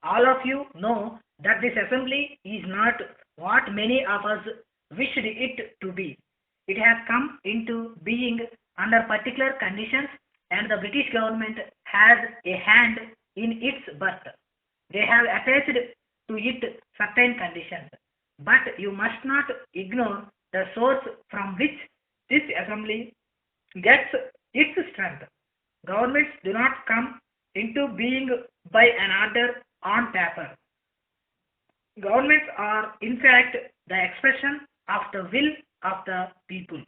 All of you know that this assembly is not what many of us wished it to be. It has come into being under particular conditions, and the British government has a hand in its birth. They have attached to it certain conditions. But you must not ignore the source from which this assembly gets its strength. Governments do not come into being by an order on paper. Governments are, in fact, the expression of the will of the people.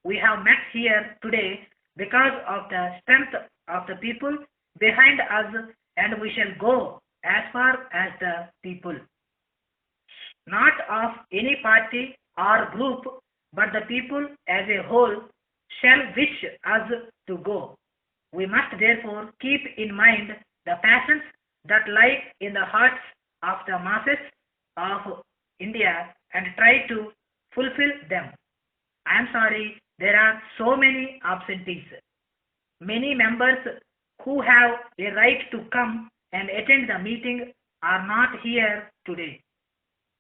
We have met here today because of the strength of the people behind us, and we shall go as far as the people, not of any party or group, but the people as a whole shall wish us to go. We must therefore keep in mind the passions that lie in the hearts of the masses of India and try to fulfill them. I am sorry there are so many absentees. Many members who have a right to come and attend the meeting are not here today.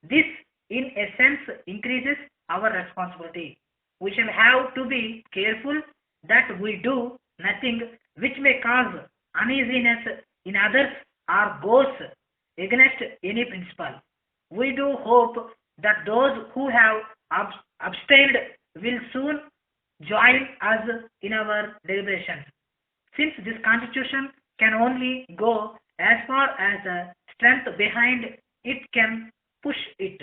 This, in a sense, increases our responsibility. We shall have to be careful that we do nothing which may cause uneasiness in others or goes against any principle. We do hope that those who have abstained will soon join us in our deliberations. Since this constitution can only go as far as the strength behind it can push it.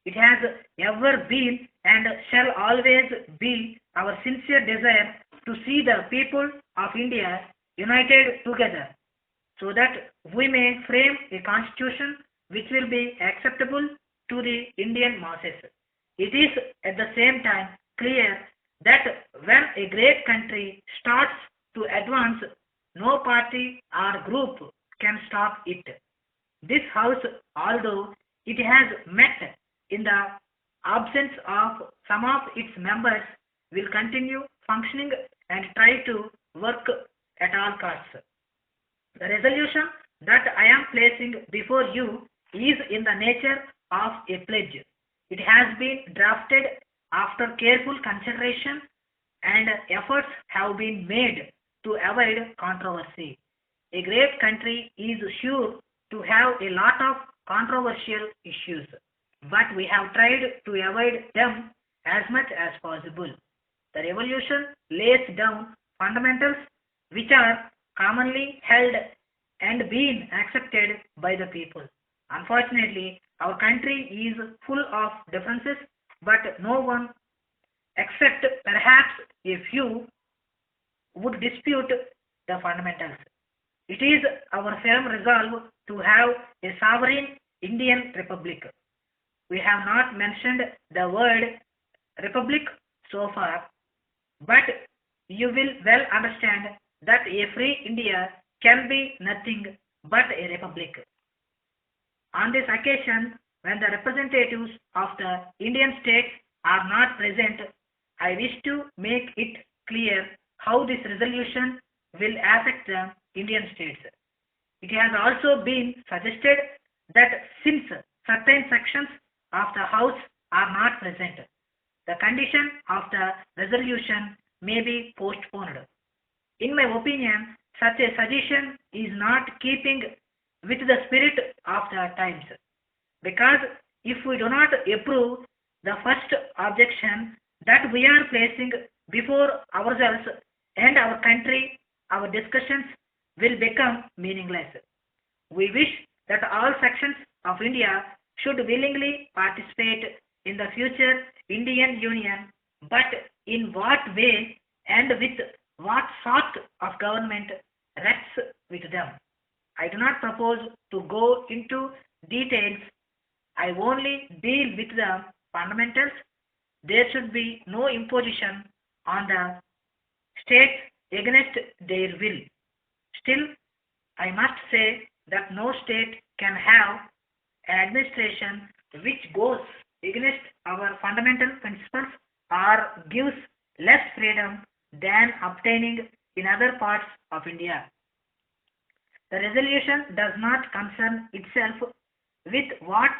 It has ever been and shall always be our sincere desire to see the people of India united together so that we may frame a constitution which will be acceptable to the Indian masses. It is at the same time clear that when a great country starts to advance, no party or group can stop it. This House, although it has met in the absence of some of its members, will continue functioning and try to work at all costs. The resolution that I am placing before you is in the nature of a pledge. It has been drafted after careful consideration, and efforts have been made to avoid controversy. A great country is sure to have a lot of controversial issues, but we have tried to avoid them as much as possible. The revolution lays down fundamentals which are commonly held and being accepted by the people. Unfortunately, our country is full of differences, but no one, except perhaps a few, would dispute the fundamentals. It is our firm resolve to have a sovereign Indian Republic. We have not mentioned the word republic so far, but you will well understand that a free India can be nothing but a republic. On this occasion, when the representatives of the Indian states are not present, I wish to make it clear how this resolution will affect the Indian states. It has also been suggested that since certain sections of the House are not present, the condition of the resolution may be postponed. In my opinion, such a suggestion is not keeping with the spirit of the times, because if we do not approve the first objection that we are placing before ourselves and our country, our discussions will become meaningless. We wish that all sections of India should willingly participate in the future Indian Union, but in what way and with what sort of government rests with them. I do not propose to go into details. I only deal with the fundamentals. There should be no imposition on the states against their will. Still, I must say that no state can have an administration which goes against our fundamental principles or gives less freedom than obtaining in other parts of India. The resolution does not concern itself with what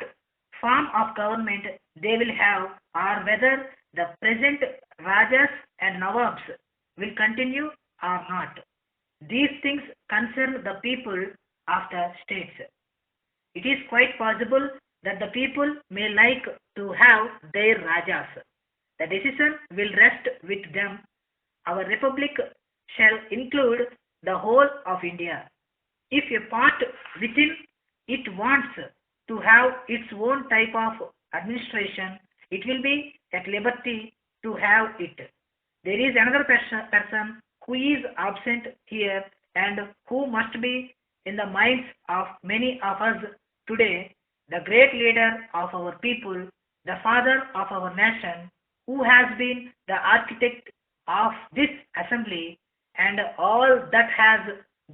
form of government they will have or whether the present Rajas and Nawabs will continue or not. These things concern the people of the states. It is quite possible that the people may like to have their Rajas. The decision will rest with them. Our republic shall include the whole of India. If a part within it wants to have its own type of administration, it will be at liberty to have it. There is another person who is absent here and who must be in the minds of many of us today, the great leader of our people, the father of our nation, who has been the architect of this assembly and all that has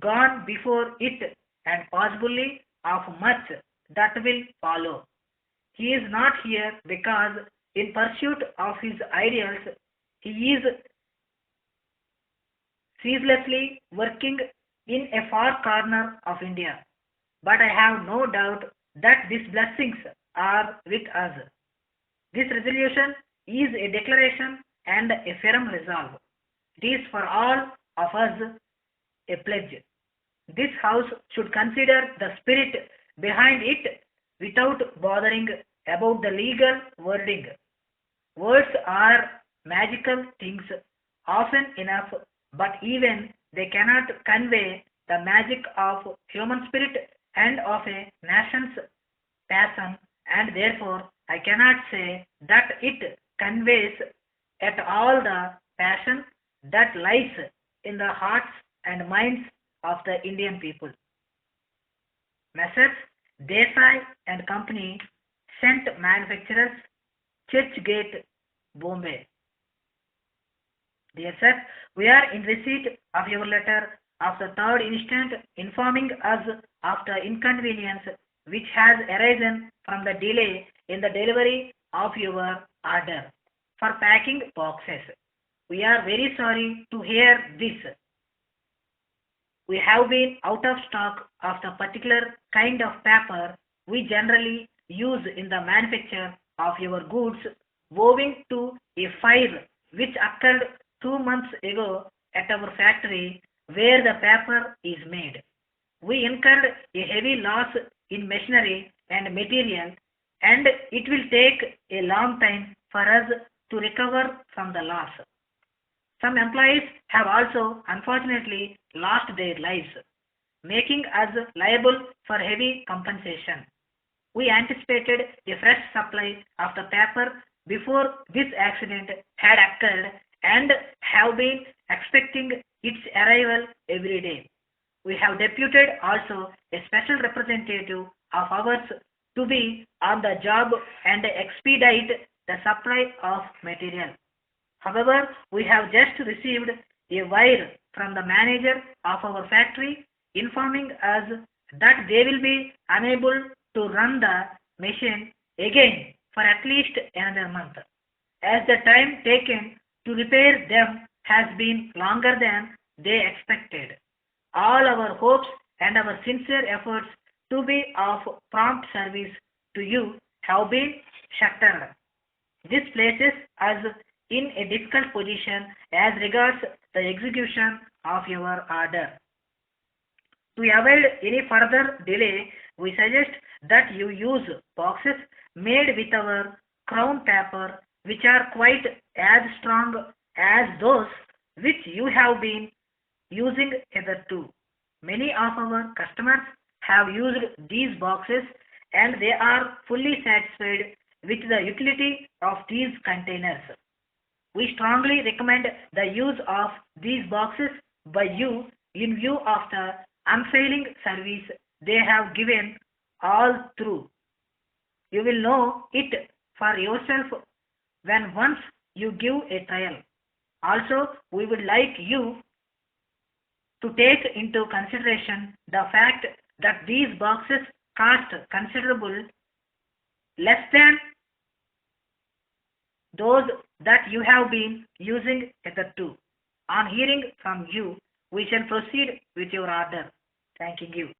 gone before it and possibly of much that will follow. He is not here because in pursuit of his ideals he is ceaselessly working in a far corner of India. But I have no doubt that these blessings are with us. This resolution is a declaration and a firm resolve. It is for all of us a pledge. This house should consider the spirit behind it without bothering about the legal wording. Words are magical things often enough, but even they cannot convey the magic of human spirit and of a nation's passion, and therefore I cannot say that it conveys at all the passion that lies in the hearts and minds of the Indian people. Messrs. Desai and Company, Scent Manufacturers, Churchgate, Bombay. Dear sir, we are in receipt of your letter of the 3rd instant informing us of the inconvenience which has arisen from the delay in the delivery of your order for packing boxes. We are very sorry to hear this. We have been out of stock of the particular kind of paper we generally use in the manufacture of your goods owing to a fire which occurred 2 months ago at our factory where the paper is made. We incurred a heavy loss in machinery and material, and it will take a long time for us to recover from the loss. Some employees have also unfortunately lost their lives, making us liable for heavy compensation. We anticipated a fresh supply of the paper before this accident had occurred and have been expecting its arrival every day. We have deputed also a special representative of ours to be on the job and expedite the supply of material. However, we have just received a wire from the manager of our factory informing us that they will be unable to run the machine again for at least another month, as the time taken to repair them has been longer than they expected. All our hopes and our sincere efforts to be of prompt service to you have been shattered. This places us in a difficult position as regards the execution of your order. To avoid any further delay, we suggest that you use boxes made with our crown paper, which are quite as strong as those which you have been using hitherto. Many of our customers have used these boxes and they are fully satisfied with the utility of these containers. We strongly recommend the use of these boxes by you in view of the unfailing service they have given all through. You will know it for yourself when once you give a trial. Also, we would like you to take into consideration the fact that these boxes cost considerable less than those that you have been using hitherto. On hearing from you, we shall proceed with your order. Thanking you.